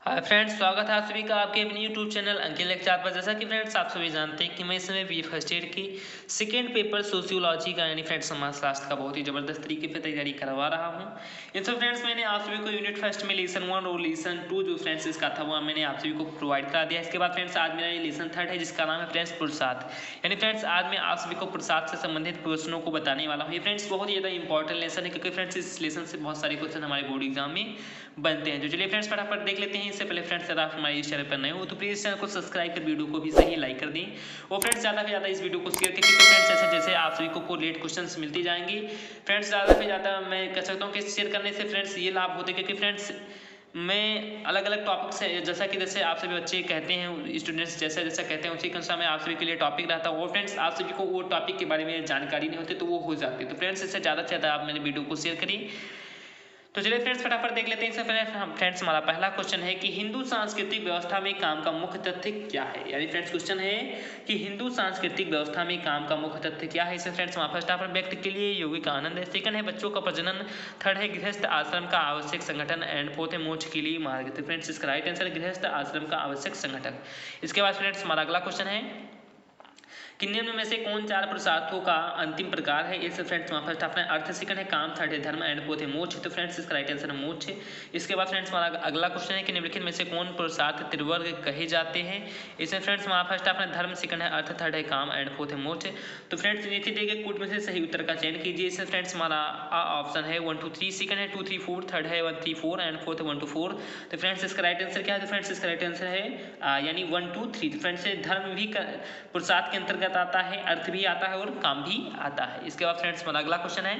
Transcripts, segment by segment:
Friends, स्वागत है आप सभी का आपके अपने यूट्यूब चैनल अंकित लेक्चर पर। जैसा कि फ्रेंड्स आप सभी जानते हैं कि मैं इस समय बी फर्स्ट ईयर की सेकेंड पेपर सोशियोलॉजी का यानी फ्रेंड्स समाजशास्त्र का बहुत ही ज़बरदस्त तरीके से तैयारी करवा रहा हूं। इन सब फ्रेंड्स मैंने आप सभी को यूनिट फर्स्ट में लेसन 1 और लेसन 2 जो फ्रेंड्स इसका था वो मैंने आप सभी को प्रोवाइड करा दिया। इसके बाद फ्रेंड्स आज मेरा ये लेसन 3 है जिसका नाम है फ्रेंड्स पुरुषार्थ। यानी फ्रेंड्स आज मैं आप सभी को पुरुषार्थ से संबंधित क्वेश्चनों को बताने वाला हूँ। ये फ्रेंड्स बहुत ही ज़्यादा इंपॉर्टेंट लेसन है क्योंकि फ्रेंड्स इस लेसन से बहुत सारे क्वेश्चन हमारे बोर्ड एग्जाम में बनते हैं। जो चलिए फ्रेंड्स फटाफट देख लेते हैं। इससे पहले फ्रेंड्स अगर आप हमारे इस चैनल पर नए हो तो प्लीज़ चैनल को सब्सक्राइब कर वीडियो को भी सही लाइक कर दें और फ्रेंड्स ज़्यादा से ज़्यादा इस वीडियो को शेयर करें। तो फ्रेंड्स जैसे जैसे आप सभी को लेट क्वेश्चंस मिलती जाएंगी फ्रेंड्स ज़्यादा से ज़्यादा मैं कह सकता हूँ कि शेयर करने से फ्रेंड्स ये लाभ होते हैं क्योंकि फ्रेंड्स मैं अलग अलग टॉपिक से जैसे आप सभी बच्चे कहते हैं स्टूडेंट्स जैसा जैसा कहते हैं उसी के अनुसार मैं आप सभी के लिए टॉपिक रहता हूँ और फ्रेंड्स आप सभी को वो टॉपिक के बारे में जानकारी नहीं होती तो वो हो जाती है। तो फ्रेंड्स इससे ज़्यादा से ज़्यादा आप मेरे वीडियो को शेयर करिए। तो चलिए फ्रेंड्स फटाफट देख लेते हैं। इससे पहले फ्रेंड्स हमारा पहला क्वेश्चन है कि हिंदू सांस्कृतिक व्यवस्था में काम का मुख्य तथ्य क्या है। यानी फ्रेंड्स क्वेश्चन है कि हिंदू सांस्कृतिक व्यवस्था में काम का मुख्य तथ्य क्या है। इससे फ्रेंड्स हमारा फर्स्ट ऑप्शन व्यक्ति के लिए योगी का आनंद है, सेकंड है बच्चों का प्रजनन, थर्ड है गृहस्थ आश्रम का आवश्यक संगठन एंड फोर्थ है मोक्ष के लिए मार्ग। तो फ्रेंड्स इसका राइट आंसर गृहस्थ आश्रम का आवश्यक संगठन। इसके बाद फ्रेंड्स हमारा अगला क्वेश्चन है कि निम्न में से कौन चार पुरुषार्थों का अंतिम प्रकार है। इससे फ्रेंड्स हमारा फर्स्ट ऑप्शन अर्थ, सेकंड है काम, थर्ड है धर्म एंड फोर्थ है मोक्ष। तो फ्रेंड्स इसका राइट आंसर मोक्ष है। इसके बाद फ्रेंड्स हमारा अगला क्वेश्चन है कि निम्नलिखित में से कौन पुरुषार्थ त्रिवर्ग कहे जाते हैं। इसमें फ्रेंड्स हमारा फर्स्ट ऑप्शन धर्म, सेकंड है अर्थ, थर्ड है काम एंड फोर्थ है मोक्ष। तो फ्रेंड्स नीचे दिए गए कूट में से सही उत्तर का चयन कीजिए। इसमें फ्रेंड्स हमारा ऑप्शन है 1 2 3, सेकंड है 2 3 4, थर्ड है 1 3 4 एंड फोर्थ है 1 2 4। तो फ्रेंड्स इसका राइट आंसर क्या है। तो फ्रेंड्स इसका राइट आंसर है यानी 1 2 3। तो फ्रेंड्स धर्म भी पुरुषार्थ के अंतर्गत आता है, अर्थ भी आता है और काम भी आता है। इसके बाद फ्रेंड्स हमारा अगला क्वेश्चन है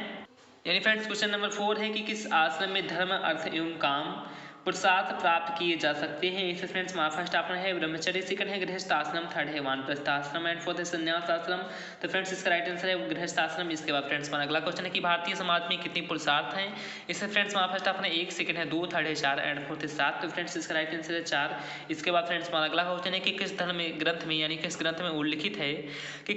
यानी फ्रेंड्स क्वेश्चन नंबर 4 है कि किस आश्रम में धर्म, अर्थ एवं काम पुरुषार्थ प्राप्त किए जा सकते हैं। इससे फ्रेंड्स हमारा फर्स्ट ऑप्शन है ब्रह्मचर्य, सेकंड है गृहस्थ आश्रम, थर्ड है वानप्रस्थ आश्रम एंड फोर्थ है संन्यास आश्रम। तो फ्रेंड्स इसका राइट आंसर है गृहस्थ आश्रम। इसके बाद फ्रेंड्स हमारा अगला क्वेश्चन है कि भारतीय समाज में कितने पुरुषार्थ हैं। इससे फ्रेंड्स हमारा फर्स्ट ऑप्शन है 1, सेकंड है 2, थर्ड है 4 एंड फोर्थ है 7। तो फ्रेंड्स इसका राइट आंसर है 4। इसके बाद फ्रेंड्स हमारा अगला क्वेश्चन है कि किस धर्म में ग्रंथ में यानी किस ग्रंथ में उल्लिखित है कि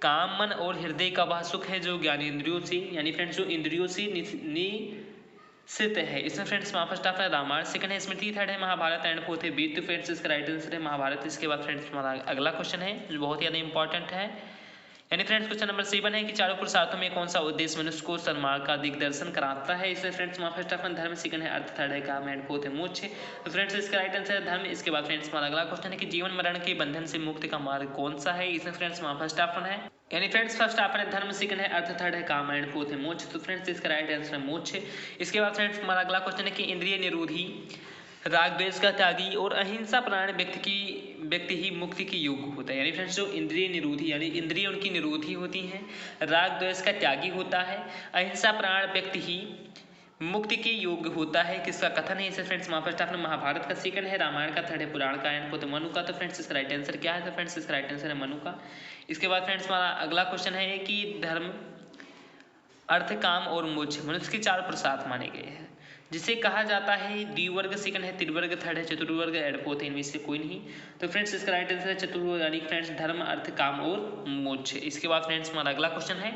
काम, मन और हृदय का वह सुख है जो ज्ञानेंद्रियों से यानी फ्रेंड्स जो इंद्रियों से निश्चित है। इसमें फ्रेंड्स हमारा फर्स्ट ऑप्शन है रामायण, सेकंड है स्मृति, थर्ड है महाभारत एंड फोर्थ है वेद। तो फ्रेंड्स इसका राइट आंसर है महाभारत। इसके बाद फ्रेंड्स हमारा अगला क्वेश्चन है जो बहुत ही ज़्यादा इंपॉर्टेंट है यानी फ्रेंड्स क्वेश्चन नंबर 7 है कि चारों पुरुषार्थों में कौन सा उद्देश्य मनुष्य को सन्मार्ग का दिग्दर्शन कराता है। इसमें फ्रेंड्स हमारा फर्स्ट ऑप्शन धर्म, सेकंड है अर्थ, थर्ड है काम एंड फोर्थ है मोक्ष। तो फ्रेंड्स इसका राइट आंसर है धर्म। इसके बाद फ्रेंड्स हमारा अगला क्वेश्चन है कि जीवन मरण के बंधन से मुक्ति का मार्ग कौन सा है। इसमें फ्रेंड्स हमारा फर्स्ट ऑप्शन है यानी फ्रेंड्स फर्स्ट ऑप्शन है धर्म, सेकंड है अर्थ, थर्ड है काम एंड फोर्थ है मोक्ष। तो फ्रेंड्स इसका राइट आंसर है मोक्ष। इसके बाद फ्रेंड्स हमारा अगला क्वेश्चन है कि इंद्रिय निरोधी, राग द्वेष का त्यागी और अहिंसा प्राण व्यक्ति ही मुक्ति के योग्य होता है। यानी फ्रेंड्स जो इंद्रिय निरोधी यानी इंद्रिय उनकी निरोधी होती हैं, राग द्वेष का त्यागी होता है, अहिंसा प्राण व्यक्ति ही मुक्ति के योग्य होता है। किसका कथन है। इसे फ्रेंड्स हमारा फर्स्ट ऑप्शन महाभारत का, सेकंड है रामायण का, थर्ड है पुराण का एंड फोर्थ मनु का। तो फ्रेंड्स इसका राइट आंसर क्या है। तो फ्रेंड्स इसका राइट आंसर है मनु का। इसके बाद फ्रेंड्स हमारा अगला क्वेश्चन है कि धर्म, अर्थ, काम और मोक्ष मनुष्य के चार पुरुषार्थ माने गए हैं जिसे कहा जाता है द्विवर्ग, सेकंड है त्रिवर्ग, थर्ड है चतुर्वर्ग एंड फोर्थ है इनमें से कोई नहीं। तो फ्रेंड्स इसका राइट आंसर है चतुर्वर्ग यानी फ्रेंड्स धर्म, अर्थ, काम और मोक्ष। इसके बाद फ्रेंड्स हमारा अगला क्वेश्चन है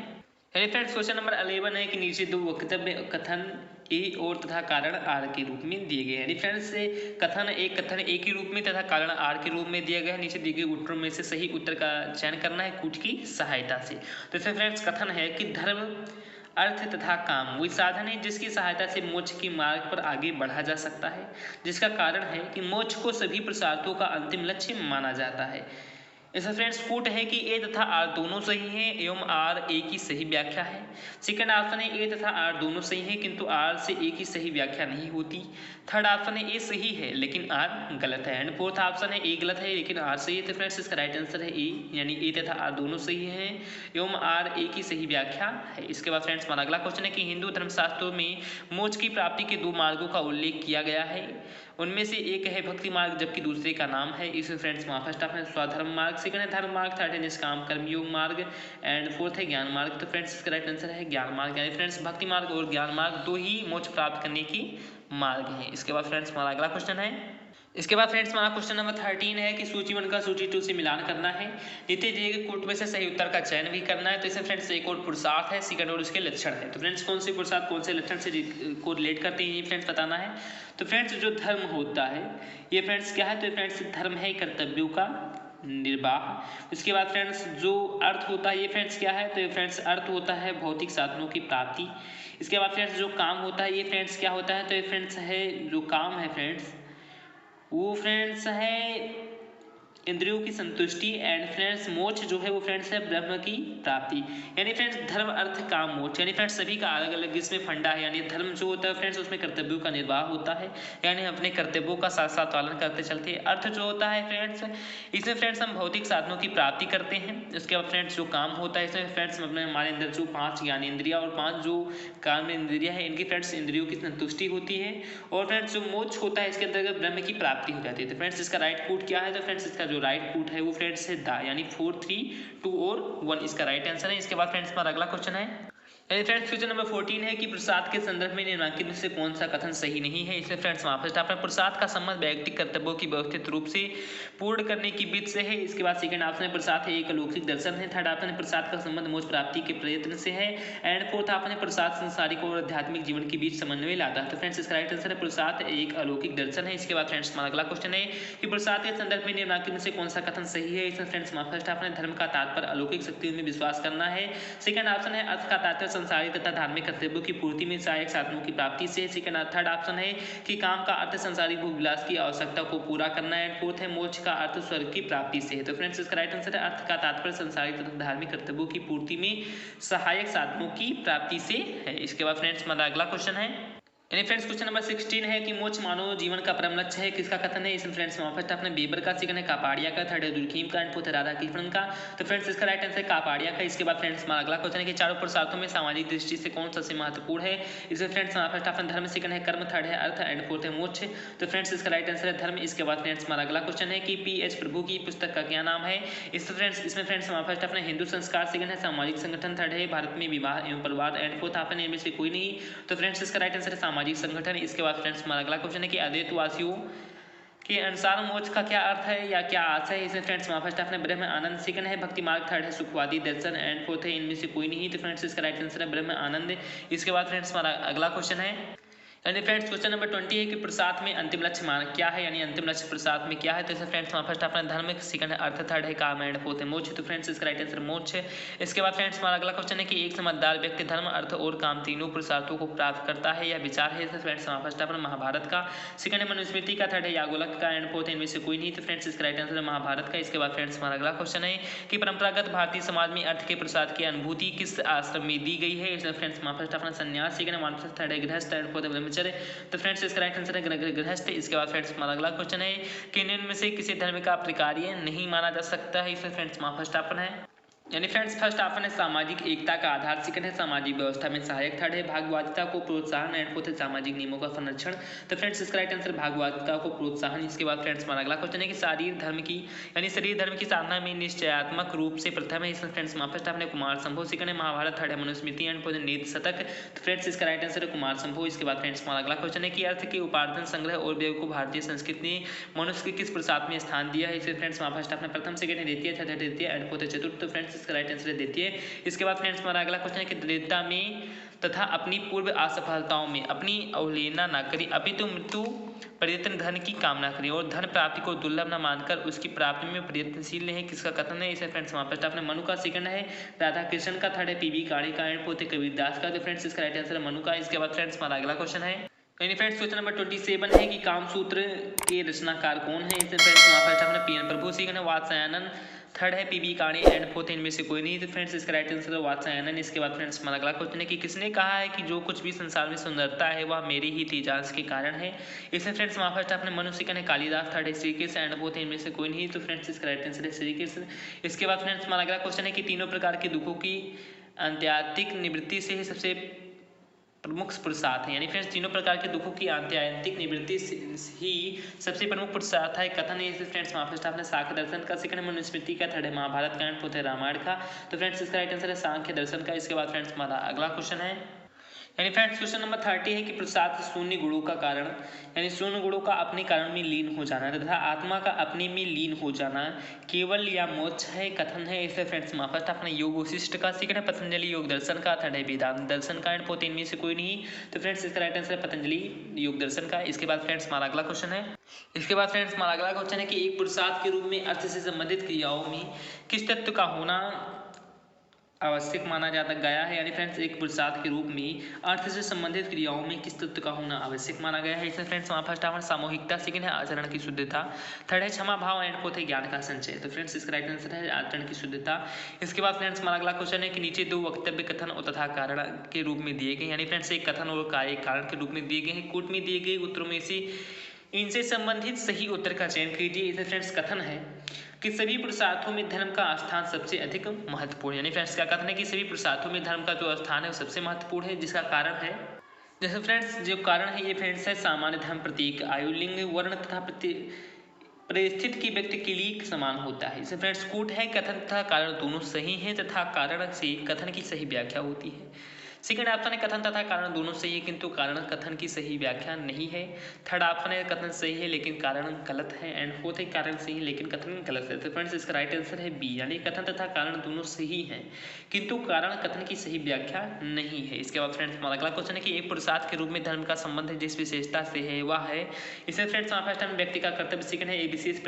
यानी फ्रेंड्स क्वेश्चन नंबर 11 है कि नीचे दो वक्तव्य कथन ए और तथा कारण आर के रूप में दिए गए। यानी फ्रेंड्स कथन ए के रूप में तथा कारण आर के रूप में दिया गया है। नीचे दिए गए उत्तरों में से सही उत्तर का चयन करना है कूट की सहायता से। तो इसमें फ्रेंड्स कथन है कि धर्म, अर्थ तथा काम वही साधन है जिसकी सहायता से मोक्ष के मार्ग पर आगे बढ़ा जा सकता है, जिसका कारण है कि मोक्ष को सभी पुरुषार्थों का अंतिम लक्ष्य माना जाता है। इसमें फ्रेंड्स कूट है कि ए तथा आर दोनों सही हैं एवं आर ए की सही व्याख्या है। सेकंड ऑप्शन है ए तथा आर दोनों सही हैं किंतु आर से ए की सही व्याख्या नहीं होती। थर्ड ऑप्शन है ए सही है लेकिन आर गलत है एंड फोर्थ ऑप्शन है ए गलत है लेकिन आर सही है। तो फ्रेंड्स इसका राइट आंसर है ए यानी ए तथा आर दोनों सही हैं एवं आर ए की सही व्याख्या है। इसके बाद फ्रेंड्स हमारा अगला क्वेश्चन है कि हिंदू धर्मशास्त्रों में मोक्ष की प्राप्ति के 2 मार्गों का उल्लेख किया गया है। उनमें से एक है भक्ति मार्ग जबकि दूसरे का नाम है। इसमें फ्रेंड्स हमारा फर्स्ट ऑप्शन है स्वधर्म मार्ग, सेकंड है धर्म मार्ग, थर्ड है निष्काम कर्मयोग मार्ग एंड फोर्थ है ज्ञान मार्ग। तो फ्रेंड्स इसका राइट आंसर है ज्ञान मार्ग यानी फ्रेंड्स भक्ति मार्ग और ज्ञान मार्ग 2 ही मोक्ष प्राप्त करने की मार्ग हैं। इसके बाद फ्रेंड्स हमारा अगला क्वेश्चन है इसके बाद फ्रेंड्स हमारा क्वेश्चन नंबर 13 है कि सूची 1 का सूची 2 से मिलान करना है, नीचे दिए गए कोट में से सही उत्तर का चयन भी करना है। तो इसमें फ्रेंड्स एक और पुरुषार्थ है, सेकंड और उसके लक्षण है। तो फ्रेंड्स कौन से पुरुषार्थ कौन से लक्षण से को रिलेट करते हैं ये फ्रेंड्स बताना है। तो फ्रेंड्स जो धर्म होता है ये फ्रेंड्स क्या है, तो फ्रेंड्स धर्म है कर्तव्यों का निर्वाह। उसके बाद फ्रेंड्स जो अर्थ होता है ये फ्रेंड्स क्या है, तो ये फ्रेंड्स अर्थ होता है भौतिक साधनों की प्राप्ति। इसके बाद फ्रेंड्स जो काम होता है ये फ्रेंड्स क्या होता है, तो ये फ्रेंड्स है जो काम है फ्रेंड्स वो फ्रेंड्स है इंद्रियों की संतुष्टि। एंड फ्रेंड्स मोक्ष जो है वो फ्रेंड्स है ब्रह्म की प्राप्ति। यानी फ्रेंड्स धर्म अर्थ काम मोक्ष, यानी फ्रेंड्स सभी का अलग अलग इसमें फंडा है। यानी धर्म जो होता है फ्रेंड्स उसमें कर्तव्यों का निर्वाह होता है, यानी अपने कर्तव्यों का साथ साथ पालन करते चलते हैं। अर्थ जो होता है फ्रेंड्स इसमें फ्रेंड्स हम भौतिक साधनों की प्राप्ति करते हैं। उसके बाद फ्रेंड्स जो काम होता है इसमें फ्रेंड्स अपने हमारे अंदर जो 5 ज्ञानेंद्रिया और 5 जो काम इंद्रिया है इनकी फ्रेंड्स इंद्रियों की संतुष्टि होती है। और फ्रेंड्स जो मोक्ष होता है इसके अंतर्गत ब्रह्म की प्राप्ति हो जाती है। तो फ्रेंड्स इसका राइट कूट क्या है, तो फ्रेंड्स इसका जो राइट कूट है वो फ्रेंड्स है दा, यानी 4 3 2 और 1 इसका राइट आंसर है। इसके बाद फ्रेंड्स हमारा अगला क्वेश्चन है फ्रेंड्स क्वेश्चन नंबर 14 है कि प्रसाद के संदर्भ में निम्नलिखित में से कौन सा कथन सही नहीं है। इसमें फ्रेंड्स वापस आपने प्रसाद का संबंध व्यक्तिगत कर्तव्यों की व्यवस्थित रूप से पूर्ण करने की विधि से है। इसके बाद सेकंड ऑप्शन है प्रसाद है एक अलौकिक दर्शन है। थर्ड ऑप्शन है प्रसाद का संबंध मोक्ष प्राप्ति के प्रयत्न से है। एंड फोर्थ ऑप्शन है प्रसाद संसारिक और आध्यात्मिक जीवन के बीच समन्वय लाता है। तो फ्रेंड्स इसका राइट आंसर है प्रसाद एक अलौकिक दर्शन है। इसके बाद फ्रेंड्स हमारा अगला क्वेश्चन है कि प्रसाद के संदर्भ में निम्नलिखित में से कौन सा कथन सही है। इसमें फ्रेंड्स फर्स्ट ऑप्शन धर्म का तात्पर्य अलौकिक शक्तियों में विश्वास करना है। सेकंड ऑप्शन है अर्थ का तात्पर्य संसारिक तथा धार्मिक कर्तव्यों की पूर्ति में सहायक साधनों की प्राप्ति से। सेकंड थर्ड ऑप्शन है कि काम का अर्थ संसारिक भोग विलास की आवश्यकता को पूरा करना है। फोर्थ है मोक्ष का अर्थ स्वर्ग की प्राप्ति से है। तो फ्रेंड्स इसका राइट आंसर है अर्थ का तात्पर्य संसारिक तथा धार्मिक कर्तव्यों की पूर्ति में सहायक साधनों की प्राप्ति से है। इसके बाद फ्रेंड्स हमारा अगला क्वेश्चन है यानी फ्रेंड्स क्वेश्चन नंबर 16 है कि मोक्ष मानव जीवन का परम लक्ष्य है, किसका कथन है। इसमें फ्रेंड्स फर्स्ट आपने बेबर का, सेकंड है कापाड़िया का, थर्ड है दुर्खीम का, एंड फोर्थ है राधा कृष्णन का। तो फ्रेंड्स इसका राइट आंसर है कापाड़िया का। इसके बाद फ्रेंड्स हमारा अगला क्वेश्चन है कि चारों पुरुषार्थों में सामाजिक दृष्टि से कौन सबसे महत्वपूर्ण है। इसमें फ्रेंड्स फर्स्ट आपने धर्म, सेकंड है कर्म, थर्ड है अर्थ, एंड फोर्थ है मोक्ष। तो फ्रेंड्स इसका राइट आंसर है धर्म। इसके बाद फ्रेंड्स हमारा अगला क्वेश्चन है कि पी.एच. प्रभु की पुस्तक का क्या नाम है। इसमें फ्रेंड्स फर्स्ट आपने हिंदू संस्कार, सेकंड है सामाजिक संगठन, थर्ड है भारत में विवाह एवं परिवार, एंड फोर्थ आपने इनमें से कोई नहीं। तो फ्रेंड्स इसका राइट आंसर है सामाजिक संगठन। इसके बाद फ्रेंड्स हमारा अगला क्वेश्चन है कि अद्वैतवासियों के अनुसार मोक्ष का क्या अर्थ है या क्या आशय है। इसमें फ्रेंड्स फर्स्ट आपने ब्रह्म आनंद, सेकंड है भक्ति मार्ग, थर्ड है सुखवादी दर्शन, एंड फोर्थ है इनमें से कोई नहीं। तो फ्रेंड्स इसका राइट आंसर है ब्रह्म आनंद। इसके बाद फ्रेंड्स हमारा अगला क्वेश्चन है यानी फ्रेंड्स क्वेश्चन नंबर 20 है कि प्रसाद में अंतिम लक्ष्य मान क्या है, यानी अंतिम लक्ष्य प्रसाद में क्या है। तो इसमें फ्रेंड्स फर्स्ट अपना धर्म, सेकंड है अर्थ, थर्ड है काम, एंड फोर्थ है मोक्ष। तो फ्रेंड्स इसका राइट आंसर मोक्ष है। इसके बाद फ्रेंड्स हमारा अगला क्वेश्चन है कि एक समझदार व्यक्ति धर्म, अर्थ और काम तीनों पुरुषार्थों को प्राप्त करता है या विचार है। तो फ्रेंड्स फर्स्ट अपना महाभारत का, सेकंड है मनुस्मृति का, थर्ड है याज्ञवल्क्य का, एंड फोर्थ है इनमें से कोई नहीं। तो फ्रेंड्स इसका राइट आंसर है महाभारत का। इसके बाद फ्रेंड्स हमारा अगला क्वेश्चन है कि परंपरागत भारतीय समाज में अर्थ के प्रसाद की अनुभूति किस आश्रम में दी गई है। इसमें फ्रेंड्स फर्स्ट अपना संन्यास, सेकंड है वानप्रस्थ, थर्ड है गृहस्थ, एंड फोर्थ है ब्रह्मचर्य। तो फ्रेंड्स इसका राइट आंसर है गृहस्थ। इसके बाद फ्रेंड्स हमारा अगला क्वेश्चन है कि इनमें से किसी धर्म का प्रकार्य नहीं माना जा सकता है। इसमें फ्रेंड्स फर्स्ट ऑप्शन है यानी फ्रेंड्स फर्स्ट ऑप्शन है सामाजिक एकता का आधार, सेकंड है सामाजिक व्यवस्था में सहायक, थर्ड है भागवतिकता को प्रोत्साहन, एंड फोर्थ है सामाजिक नियमों का संरक्षण। तो फ्रेंड्स इसका राइट आंसर भागवतिकता को प्रोत्साहन। इसके बाद फ्रेंड्स हमारा अगला क्वेश्चन है कि शरीर धर्म की यानी शरीर धर्म की साधना में निश्चयात्मक रूप से प्रथम है। इसमें फ्रेंड्स फर्स्ट आपने कुमार संभव, सेकंड है महाभारत, थर्ड है मनुस्मृति, एंड फोर्थ है नीति शतक। तो फ्रेंड्स इसका राइट आंसर है कुमार संभव। इसके बाद फ्रेंड्स हमारा अगला क्वेश्चन है कि अर्थ के उपार्जन, संग्रह और व्यय को भारतीय संस्कृति ने मनुष्य के किस प्रसाद में स्थान दिया है। इसमें फ्रेंड्स फर्स्ट आपने प्रथम, सेकंड है द्वितीय, थर्ड है तृतीय, एंड फोर्थ है चतुर्थ। तो फ्रेंड्स इसका राइट आंसर है द्वितीय। इसके बाद फ्रेंड्स हमारा अगला क्वेश्चन है कि दरिद्रता में तथा अपनी पूर्व असफलताओं में अपनी अवहेलना न करी, अपितु मृत्यु प्रयत्न धन की कामना करें और धन प्राप्ति को दुर्लभ न मानकर उसकी प्राप्ति में प्रयत्नशील है। किसका कथन है। इसे फ्रेंड्स फर्स्ट आपने मनु का, सेकंड है राधा कृष्ण का, थर्ड है पी.बी. काणे का, एंड फोर्थ है कबीरदास का। तो फ्रेंड्स इसका राइट आंसर है मनु का। इसके बाद फ्रेंड्स हमारा अगला क्वेश्चन है यानी फ्रेंड्स क्वेश्चन नंबर 27 है कि कामसूत्र के रचनाकार कौन है। इसमें फ्रेंड्स फर्स्ट आपने पी.एन. प्रभु, सेकंड है वात्स्यायन, थर्ड है पी.बी. काणे, एंड फोर्थ इनमें से कोई नहीं। तो फ्रेंड्स इसका राइट आंसर है वात्स्यायन। इसके बाद फ्रेंड्स हमारा अगला क्वेश्चन है कि किसने कहा है कि जो कुछ भी संसार में सुंदरता है वह मेरे ही तेजांश के कारण है। इसमें फ्रेंड्स फर्स्ट आपने मनु, सेकंड है कालिदास, थर्ड है श्री कृष्ण, एंड फोर्थ इनमें से कोई नहीं। तो फ्रेंड्स इसका राइट आंसर है श्री कृष्ण। इसके बाद फ्रेंड्स हमारा अगला क्वेश्चन है कि तीनों प्रकार के दुखों की आत्यंतिक निवृत्ति से ही सबसे प्रमुख पुरुषार्थ है। यानी फ्रेंड्स तीनों प्रकार के दुखों की आत्यंतिक निवृत्ति ही सबसे प्रमुख पुरुषार्थ है। कथन है फ्रेंड्स फर्स्ट आपने सांख्य दर्शन का, सेकंड है मनुस्मृति का, थर्ड है महाभारत का, एंड फोर्थ है रामायण का। तो फ्रेंड्स इसका राइट आंसर है सांख्य दर्शन का। इसके बाद फ्रेंड्स हमारा अगला क्वेश्चन है यानी फ्रेंड्स क्वेश्चन नंबर 30 है कि प्रसाद शून्य गुणों का कारण, यानी शून्य गुणों का अपने कारण में लीन हो जाना तथा आत्मा का अपने में लीन हो जाना केवल या मोक्ष है, कथन है। इसे फ्रेंड्स फर्स्ट अपने योग वशिष्ठ का, सेकंड है पतंजलि योग दर्शन का, थर्ड है वेदांत दर्शन का, एंड फोर्थ इनमें से कोई नहीं। तो फ्रेंड्स इसका राइट आंसर है पतंजलि योग दर्शन का। इसके बाद फ्रेंड्स हमारा अगला क्वेश्चन है, कि एक पुरुषार्थ के रूप में अर्थ से संबंधित क्रियाओं में किस तत्व का होना आवश्यक माना जाता गया है। यानी फ्रेंड्स एक पुरुषार्थ के रूप में अर्थ से संबंधित क्रियाओं में किस तत्व का होना आवश्यक माना गया है। इसमें फ्रेंड्स हमारा फर्स्ट ऑप्शन सामूहिकता, सेकंड है आचरण की शुद्धता, थर्ड है क्षमा भाव, एंड फोर्थ है ज्ञान का संचय। तो फ्रेंड्स इसका राइट आंसर है आचरण की शुद्धता। इसके बाद फ्रेंड्स हमारा अगला क्वेश्चन है कि नीचे दो वक्तव्य कथन और तथा कारण के रूप में दिए गए, यानी फ्रेंड्स एक कथन और कार्य कारण के रूप में दिए गए हैं। कूट में दिए गए उत्तरों में से इनसे संबंधित सही उत्तर का चयन कीजिए। इसे फ्रेंड्स कथन है कि सभी पुरुषार्थों में धर्म का स्थान सबसे अधिक महत्वपूर्ण, यानी फ्रेंड्स क्या कथन है कि सभी पुरुषार्थों में धर्म का जो स्थान है वो सबसे महत्वपूर्ण है। जिसका कारण है, जैसे फ्रेंड्स जो कारण है ये फ्रेंड्स है सामान्य धर्म, प्रतीक, आयु, लिंग, वर्ण तथा परिस्थिति की व्यक्ति के लिए समान होता है। इसे फ्रेंड्स कूट है कथन तथा कारण दोनों सही हैं तथा कारण से कथन की सही व्याख्या होती है। सेकंड ऑप्शन है कथन तथा कारण दोनों सही है किंतु कारण कथन की सही व्याख्या नहीं है। थर्ड ऑप्शन है कथन सही है लेकिन कारण गलत है, एंड फोर्थ है कारण सही है लेकिन कथन गलत है। तो फ्रेंड्स इसका राइट आंसर है बी, यानी कथन तथा कारण दोनों सही हैं किंतु कारण कथन की सही व्याख्या नहीं है। इसके बाद फ्रेंड्स हमारा अगला क्वेश्चन है कि एक पुरुषार्थ के रूप में धर्म का संबंध जिस विशेषता से है वह है। इसे फ्रेंड्स हमारा फर्स्ट टाइम व्यक्ति का कर्तव्य, सेकंड है एक विशेष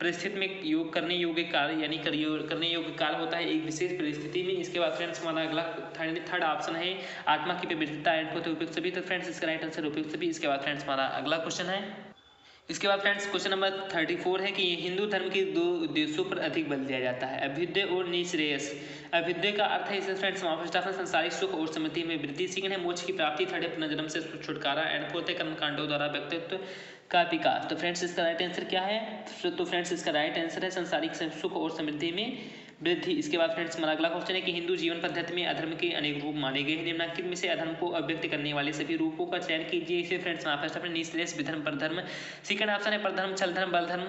परिस्थिति में योग करने योग्य कार्य, यानी करने योग्य कार्य होता है एक विशेष परिस्थिति में। इसके बाद फ्रेंड्स हमारा अगला थर्ड ऑप्शन है आत्मा की पवित्रता, एंड फोर्थ उपयुक्त सभी। तो फ्रेंड्स इसका राइट आंसर उपयुक्त सभी। इसके बाद फ्रेंड्स हमारा अगला क्वेश्चन है, इसके बाद फ्रेंड्स क्वेश्चन नंबर 34 है कि हिंदू धर्म के दो उद्देश्यों पर अधिक बल दिया जाता है, अभ्युदय और निःश्रेयस। अभ्युदय का अर्थ है इसे फ्रेंड्स संसारिक सुख और समृद्धि में वृद्धि, सेकंड है मोक्ष की प्राप्ति, थर्ड है पुनर्जन्म से छुटकारा, एंड फोर्थ है कर्मकांडों द्वारा व्यक्तित्व का विकास। तो फ्रेंड्स इसका राइट आंसर क्या है? तो फ्रेंड्स इसका राइट आंसर है संसारिक सुख और समृद्धि में वृद्धि। इसके बाद फ्रेंड्स हमारा अगला क्वेश्चन है कि हिंदू जीवन पद्धति में अधर्म के अनेक रूप माने गए हैं, निम्नलिखित में से अधर्म को अव्यक्त करने वाले सभी रूपों का चयन कीजिए। इसे फ्रेंड्स फर्स्ट अपने निःश्रेयस, विधर्म, परधर्म, सेकंड ऑप्शन है परधर्म, छल धर्म, बल धर्म,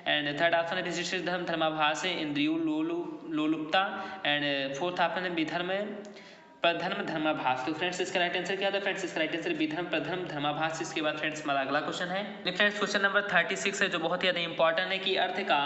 एंड थर्ड ऑप्शन है विशिष्ट धर्म, धर्माभास, इंद्रियों लोलुपता, एंड फोर्थ ऑप्शन है विधर्म, प्रधर्म, धर्माभास। तो फ्रेंड्स इसका राइट आंसर क्या था? फ्रेंड्स इसका राइट आंसर विधर्म, प्रधर्म, धर्माभास। इसके बाद फ्रेंड्स हमारा अगला क्वेश्चन है, फ्रेंड्स क्वेश्चन नंबर 36 है जो बहुत ही ज्यादा इंपॉर्टेंट है कि अर्थ का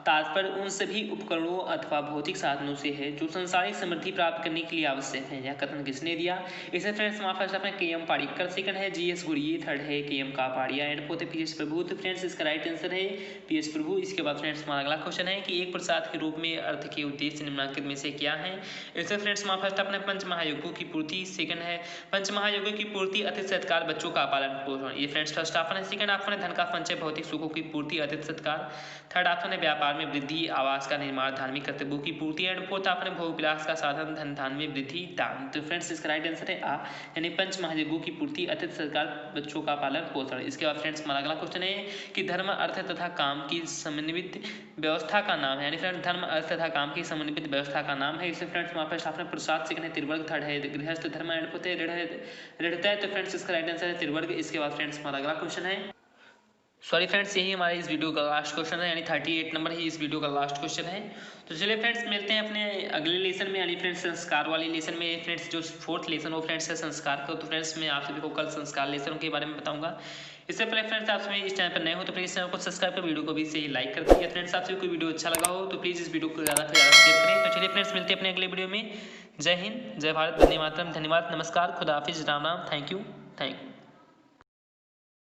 तात्पर्य उन सभी उपकरणों अथवा भौतिक साधनों से है जो संसारिक समृद्धि प्राप्त करने के लिए आवश्यक है। यह कथन किसने दिया? इसे फ्रेंड्स हमारा फर्स्ट अपने के एम पारिकर, सेकंड है जी एस गुरिये, थर्ड है के एम कापाड़िया, एंड फोर्थ है पी एस प्रभु। तो फ्रेंड्स इसका राइट आंसर है पी एस प्रभु। इसके बाद फ्रेंड्स हमारा अगला क्वेश्चन है कि एक प्रसाद के रूप में अर्थ के उद्देश्य निम्नलिखित में से क्या है? इसे फ्रेंड्स हमारा फर्स्ट अपने पंच महायुगों की पूर्ति, सेकंड है पंच महायुगों की पूर्ति, अतिथि सत्कार, बच्चों का पालन पोषण। ये फ्रेंड्स फर्स्ट ऑप्शन है। सेकंड ऑप्शन है धन का संचय, भौतिक सुखों की पूर्ति, अतिथि सत्कार, थर्ड ऑप्शन है व्यापार में वृद्धि, आवास का निर्माण, धार्मिक कर्तव्यों की पूर्ति, एंड फोर्थ ऑप्शन है भोग विलास का साधन, धन धान में वृद्धि, दान। तो फ्रेंड्स इसका राइट आंसर है आ, यानी पंच महायुगों की पूर्ति, अतिथि सत्कार, बच्चों का पालन पोषण। इसके बाद फ्रेंड्स हमारा अगला क्वेश्चन है कि धर्म, अर्थ तथा काम की समन्वित व्यवस्था का नाम है, यानी फ्रेंड्स धर्म, अर्थ तथा काम की समन्वित व्यवस्था का नाम है। इसे फ्रेंड्स हमारा फर्स्ट ऑप्शन प्रसाद, सेकंड है त्रिवर्ग, थर्ड है गृहस्थ धर्म, एंड फोर्थ है ऋणता है। तो फ्रेंड्स इसका राइट आंसर है त्रिवर्ग। इसके बाद फ्रेंड्स हमारा अगला क्वेश्चन है, सॉरी फ्रेंड्स यही हमारे इस वीडियो का लास्ट क्वेश्चन है, यानी 38 नंबर ही इस वीडियो का लास्ट क्वेश्चन है। तो चलिए फ्रेंड्स मिलते हैं अपने अगले लेसन में, यानी फ्रेंड्स संस्कार वाले लेसन में। फ्रेंड्स जो फोर्थ लेसन हो फ्रेंड्स है संस्कार का। तो फ्रेंड्स मैं आप सभी को कल संस्कार लेसनों के बारे में बताऊंगा। इससे पहले फ्रेंड्स आप सभी इस चैनल पर नए हो तो प्लीज़ चैनल को सब्सक्राइब कर वीडियो को भी से ही लाइक कर दीजिए। फ्रेंड्स आप सभी को वीडियो अच्छा लगा हो तो प्लीज़ इस वीडियो को ज़्यादा से ज़्यादा शेयर करें। तो चलिए फ्रेंड्स मिलते हैं अपने अगले वीडियो में। जय हिंद, जय भारत, वंदे मातरम, धन्यवाद, नमस्कार, खुदा हाफिज, राम राम, थैंक यू।